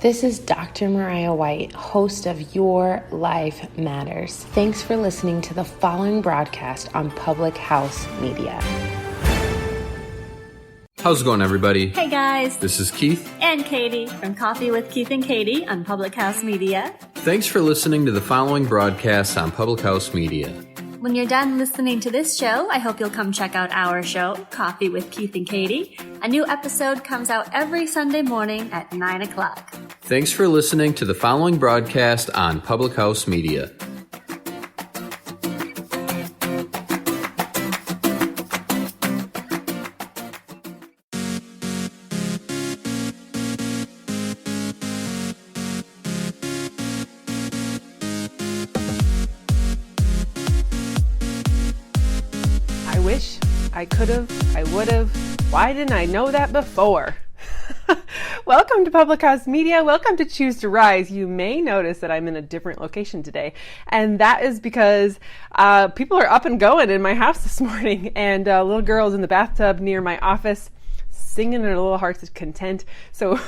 This is Dr. Mariah White, host of Your Life Matters. Thanks for listening to the following broadcast on Public House Media. How's it going, everybody? Hey guys, this is Keith and Katie from Coffee with Keith and Katie on Public House Media. Thanks for listening to the following broadcast on Public House Media. When you're done listening to this show, I hope you'll come check out our show, Coffee with Keith and Katie. A new episode comes out every Sunday morning at 9 o'clock. Thanks for listening to the following broadcast on Public House Media. I could have, I would have. Why didn't I know that before? Welcome to Public House Media. Welcome to Choose to Rise. You may notice that I'm in a different location today, and that is because people are up and going in my house this morning, and little girl's in the bathtub near my office singing her little heart's content. So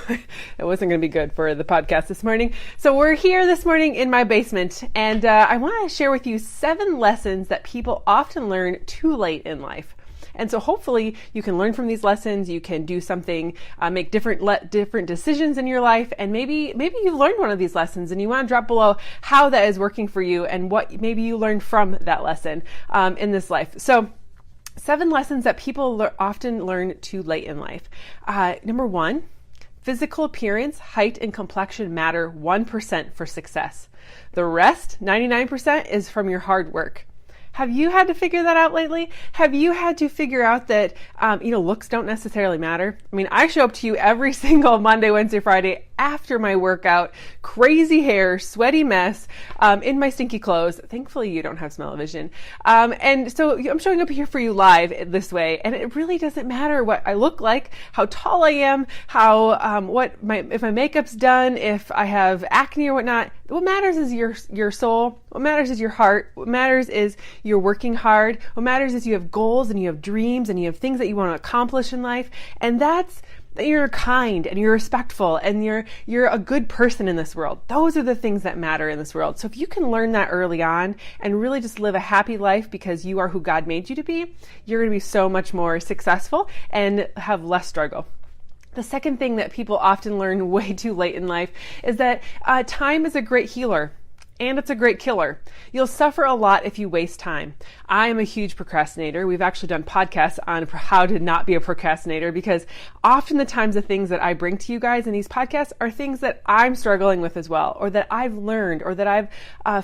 it wasn't going to be good for the podcast this morning. So we're here this morning in my basement, and I want to share with you 7 lessons that people often learn too late in life. And so hopefully you can learn from these lessons. You can do something, make different decisions in your life. And maybe you've learned one of these lessons and you want to drop below how that is working for you and what maybe you learned from that lesson in this life. So 7 lessons that people often learn too late in life. Number 1, physical appearance, height, and complexion matter 1% for success. The rest, 99%, is from your hard work. Have you had to figure that out lately? Have you had to figure out that, looks don't necessarily matter? I mean, I show up to you every single Monday, Wednesday, Friday after my workout, crazy hair, sweaty mess, in my stinky clothes. Thankfully, you don't have smell-o-vision. And so I'm showing up here for you live this way. And it really doesn't matter what I look like, how tall I am, if my makeup's done, if I have acne or whatnot. What matters is your soul. What matters is your heart. What matters is you're working hard. What matters is you have goals and you have dreams and you have things that you want to accomplish in life. And that's that you're kind and you're respectful and you're a good person in this world. Those are the things that matter in this world. So if you can learn that early on and really just live a happy life because you are who God made you to be, you're going to be so much more successful and have less struggle. The second thing that people often learn way too late in life is that time is a great healer. And it's a great killer. You'll suffer a lot if you waste time. I am a huge procrastinator. We've actually done podcasts on how to not be a procrastinator because often the times the things that I bring to you guys in these podcasts are things that I'm struggling with as well, or that I've learned, or that I've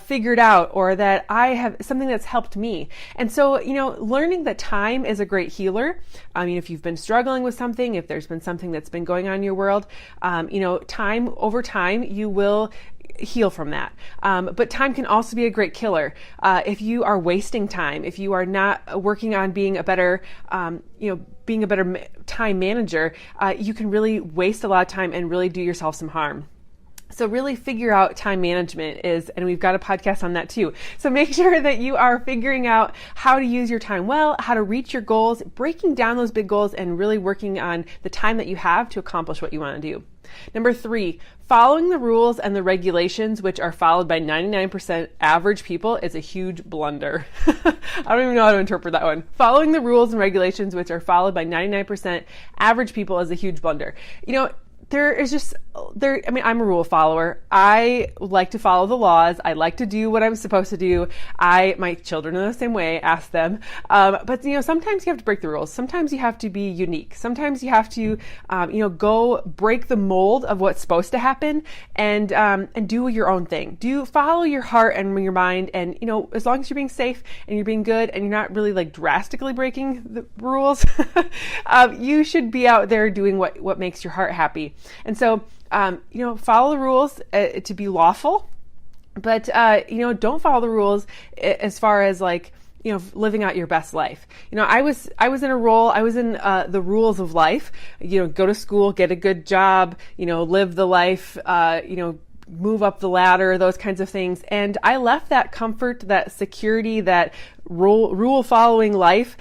figured out, or that I have something that's helped me. And so, learning that time is a great healer. I mean, if you've been struggling with something, if there's been something that's been going on in your world, over time, you will heal from that. But time can also be a great killer. If you are wasting time, if you are not working on being a better, time manager, you can really waste a lot of time and really do yourself some harm. So really figure out time management and we've got a podcast on that too. So make sure that you are figuring out how to use your time well, how to reach your goals, breaking down those big goals and really working on the time that you have to accomplish what you want to do. Number 3, following the rules and the regulations, which are followed by 99% average people, is a huge blunder. I don't even know how to interpret that one. Following the rules and regulations, which are followed by 99% average people, is a huge blunder. I'm a rule follower. I like to follow the laws. I like to do what I'm supposed to do. My children are the same way, ask them. But sometimes you have to break the rules. Sometimes you have to be unique. Sometimes you have to, go break the mold of what's supposed to happen and do your own thing. Follow your heart and your mind. And, as long as you're being safe and you're being good and you're not really drastically breaking the rules, you should be out there doing what makes your heart happy. And so, follow the rules to be lawful, but, don't follow the rules as far as living out your best life. I was in a role, I was in the rules of life, go to school, get a good job, live the life, move up the ladder, those kinds of things. And I left that comfort, that security, that rule following life,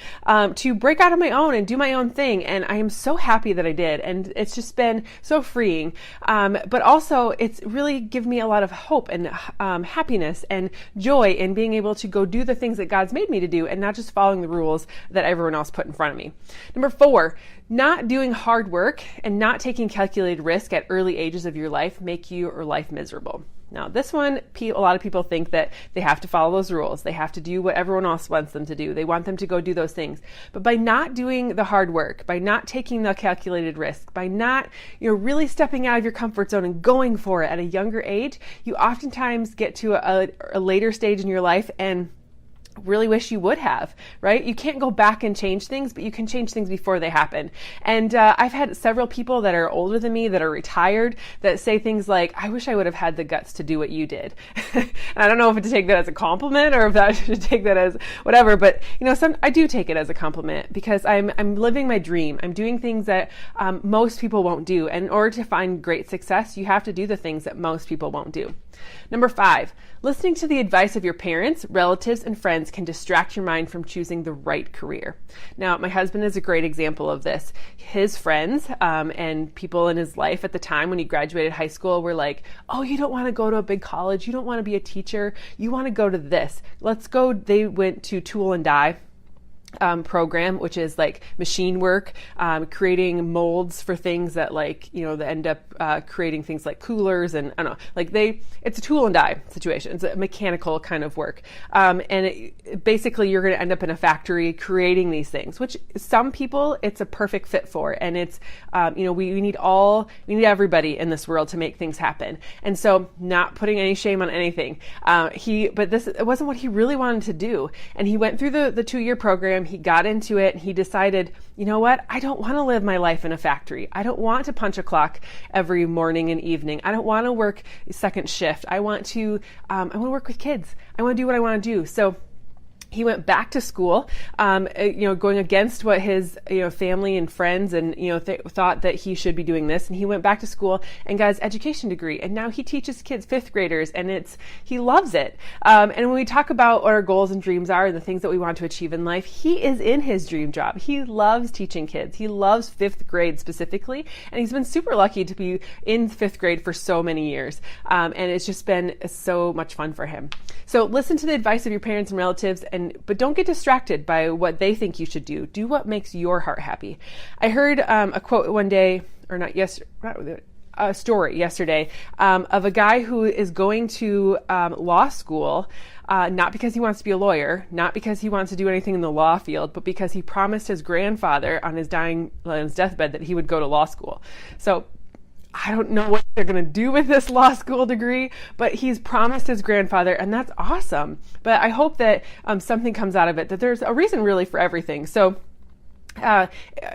to break out on my own and do my own thing. And I am so happy that I did. And it's just been so freeing. But also it's really given me a lot of hope and happiness and joy in being able to go do the things that God's made me to do and not just following the rules that everyone else put in front of me. Number 4, not doing hard work and not taking calculated risk at early ages of your life make your life miserable. Now, this one, a lot of people think that they have to follow those rules. They have to do what everyone else wants them to do. They want them to go do those things. But by not doing the hard work, by not taking the calculated risk, by not, really stepping out of your comfort zone and going for it at a younger age, you oftentimes get to a later stage in your life and really wish you would have, right? You can't go back and change things, but you can change things before they happen. And I've had several people that are older than me that are retired that say things like, I wish I would have had the guts to do what you did. And I don't know if to take that as a compliment or if I should take that as whatever, but I do take it as a compliment because I'm living my dream. I'm doing things that most people won't do. And in order to find great success, you have to do the things that most people won't do. Number 5, listening to the advice of your parents, relatives, and friends can distract your mind from choosing the right career. Now, my husband is a great example of this. His friends and people in his life at the time when he graduated high school were like, oh, you don't want to go to a big college. You don't want to be a teacher. You want to go to this. Let's go. They went to Tool and Die program, which is like machine work, creating molds for things that that end up creating things like coolers and I don't know, it's a tool and die situation. It's a mechanical kind of work. And basically you're going to end up in a factory creating these things, which some people it's a perfect fit for. And it's, we need everybody in this world to make things happen. And so not putting any shame on anything. But it wasn't what he really wanted to do. And he went through the 2-year program. He got into it and he decided, you know what? I don't want to live my life in a factory. I don't want to punch a clock every morning and evening. I don't want to work second shift. I want to work with kids. I want to do what I want to do. So he went back to school, going against what his, family and friends and, thought that he should be doing this. And he went back to school and got his education degree. And now he teaches kids, 5th graders, and he loves it. And when we talk about what our goals and dreams are and the things that we want to achieve in life, he is in his dream job. He loves teaching kids. He loves 5th grade specifically. And he's been super lucky to be in 5th grade for so many years. And it's just been so much fun for him. So listen to the advice of your parents and relatives, but don't get distracted by what they think you should do. Do what makes your heart happy. I heard a quote one day, a story yesterday of a guy who is going to law school, not because he wants to be a lawyer, not because he wants to do anything in the law field, but because he promised his grandfather on his deathbed that he would go to law school. So I don't know what they're going to do with this law school degree, but he's promised his grandfather, and that's awesome. But I hope that something comes out of it, that there's a reason really for everything. So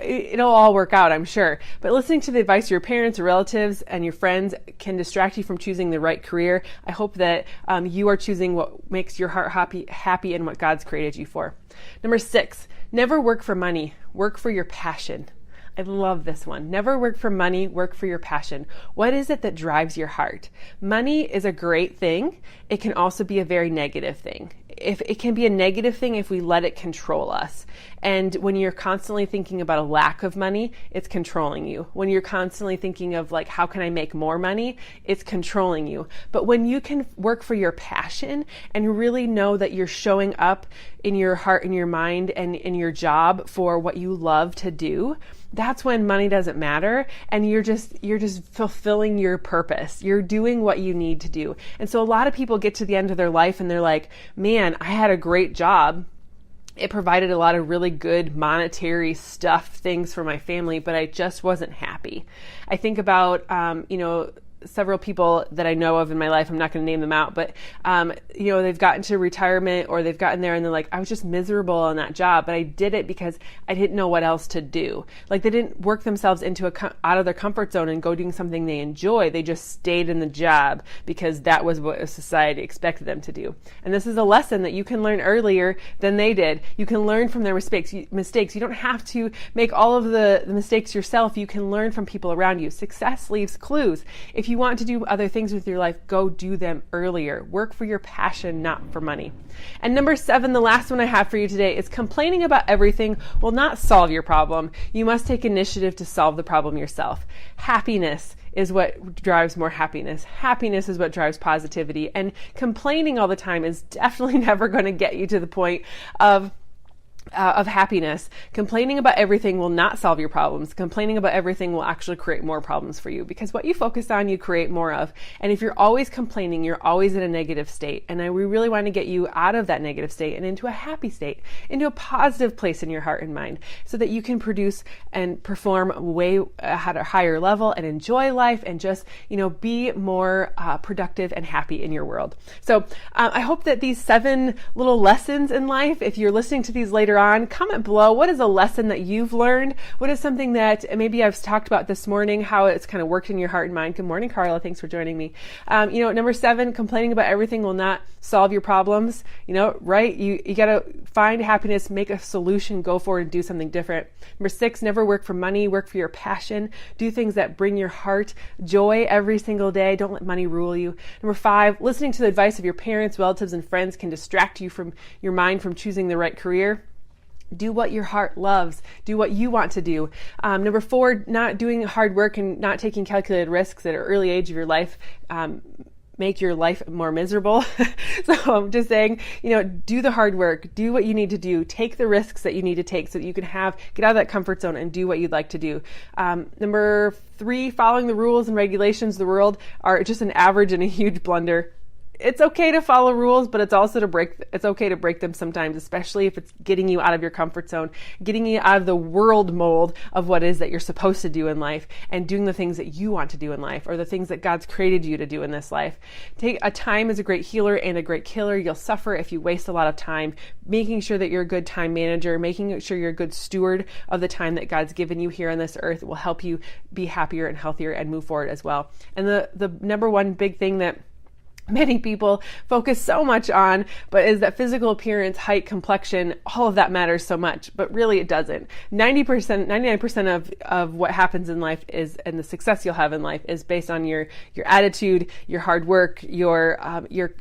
it'll all work out, I'm sure. But listening to the advice of your parents or relatives and your friends can distract you from choosing the right career. I hope that you are choosing what makes your heart happy and what God's created you for. Number 6, never work for money. Work for your passion. I love this one. Never work for money, work for your passion. What is it that drives your heart? Money is a great thing. It can also be a very negative thing. If it can be a negative thing if we let it control us. And when you're constantly thinking about a lack of money, it's controlling you. When you're constantly thinking of how can I make more money, it's controlling you. But when you can work for your passion and really know that you're showing up in your heart and your mind and in your job for what you love to do, that's when money doesn't matter and you're just fulfilling your purpose. You're doing what you need to do. And so a lot of people get to the end of their life and they're like, man, I had a great job. It provided a lot of really good monetary things for my family, but I just wasn't happy. I think about, several people that I know of in my life. I'm not going to name them out, but, they've gotten to retirement or they've gotten there and they're like, I was just miserable on that job, but I did it because I didn't know what else to do. They didn't work themselves out of their comfort zone and go doing something they enjoy. They just stayed in the job because that was what society expected them to do. And this is a lesson that you can learn earlier than they did. You can learn from their mistakes. You don't have to make all of the mistakes yourself. You can learn from people around you. Success leaves clues. If you you want to do other things with your life, go do them earlier. Work for your passion, not for money. And number 7, the last one I have for you today, is complaining about everything will not solve your problem. You must take initiative to solve the problem yourself. Happiness is what drives more happiness. Happiness is what drives positivity. And complaining all the time is definitely never going to get you to the point of happiness. Complaining about everything will not solve your problems. Complaining about everything will actually create more problems for you, because what you focus on, you create more of. And if you're always complaining, you're always in a negative state. And we really want to get you out of that negative state and into a happy state, into a positive place in your heart and mind, so that you can produce and perform way at a higher level and enjoy life and just, be more productive and happy in your world. So I hope that these 7 little lessons in life, if you're listening to these later on, comment below. What is a lesson that you've learned? What is something that maybe I've talked about this morning, how it's kind of worked in your heart and mind? Good morning, Carla. Thanks for joining me. Number 7, complaining about everything will not solve your problems. Right? You got to find happiness, make a solution, go forward and do something different. Number 6, never work for money, work for your passion. Do things that bring your heart joy every single day. Don't let money rule you. Number 5, listening to the advice of your parents, relatives, and friends can distract you from your mind from choosing the right career. Do what your heart loves. Do what you want to do. Number 4, not doing hard work and not taking calculated risks at an early age of your life make your life more miserable. So I'm just saying, do the hard work, do what you need to do, take the risks that you need to take so that you can get out of that comfort zone and do what you'd like to do. Number 3, following the rules and regulations of the world are just an average and a huge blunder. It's okay to follow rules, but it's okay to break them sometimes, especially if it's getting you out of your comfort zone, getting you out of the world mold of what it is that you're supposed to do in life, and doing the things that you want to do in life, or the things that God's created you to do in this life. Time is a great healer and a great killer. You'll suffer if you waste a lot of time. Making sure that you're a good time manager, making sure you're a good steward of the time that God's given you here on this earth will help you be happier and healthier and move forward as well. And the number one big thing that many people focus so much on, but is that physical appearance, height, complexion, all of that matters so much, but really it doesn't. 99% of what happens in life and the success you'll have in life is based on your attitude, your hard work, your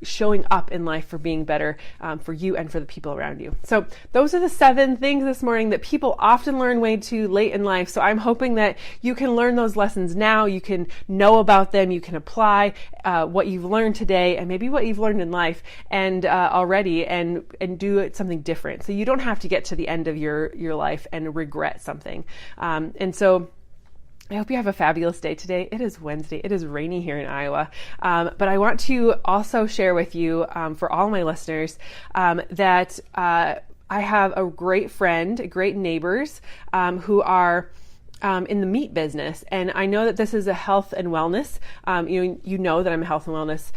showing up in life for being better for you and for the people around you. So those are the 7 things this morning that people often learn way too late in life. So I'm hoping that you can learn those lessons now. You can know about them. You can apply what you've learned today and maybe what you've learned in life and already and do something different. So you don't have to get to the end of your life and regret something. And so I hope you have a fabulous day today. It is Wednesday. It is rainy here in Iowa. But I want to also share with you, for all my listeners, that I have a great friend, great neighbors who are in the meat business. And I know that this is a health and wellness. You know that I'm a health and wellness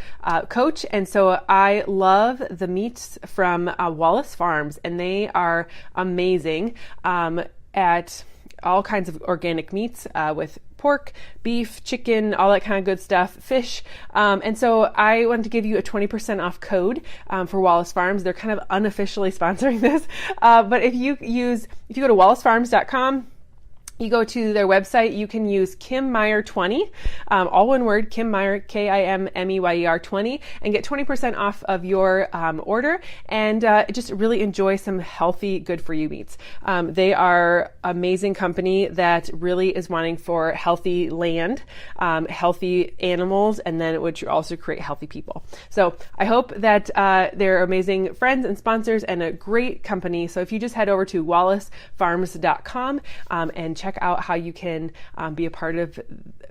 coach. And so I love the meats from Wallace Farms, and they are amazing at all kinds of organic meats with pork, beef, chicken, all that kind of good stuff, fish. And so I wanted to give you a 20% off code for Wallace Farms. They're kind of unofficially sponsoring this. But if you go to wallacefarms.com, you go to their website, you can use Kim Meyer 20, all one word, Kim Meyer, KIMMEYER 20, and get 20% off of your order and just really enjoy some healthy, good for you meats. They are an amazing company that really is wanting for healthy land, healthy animals, and then which also create healthy people. So I hope that they're amazing friends and sponsors and a great company. So if you just head over to wallacefarms.com and check out how you can be a part of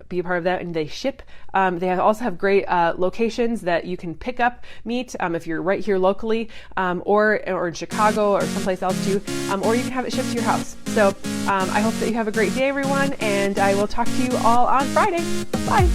that, and they ship. They also have great locations that you can pick up meat if you're right here locally, or in Chicago or someplace else too, or you can have it shipped to your house. So I hope that you have a great day, everyone, and I will talk to you all on Friday. Bye.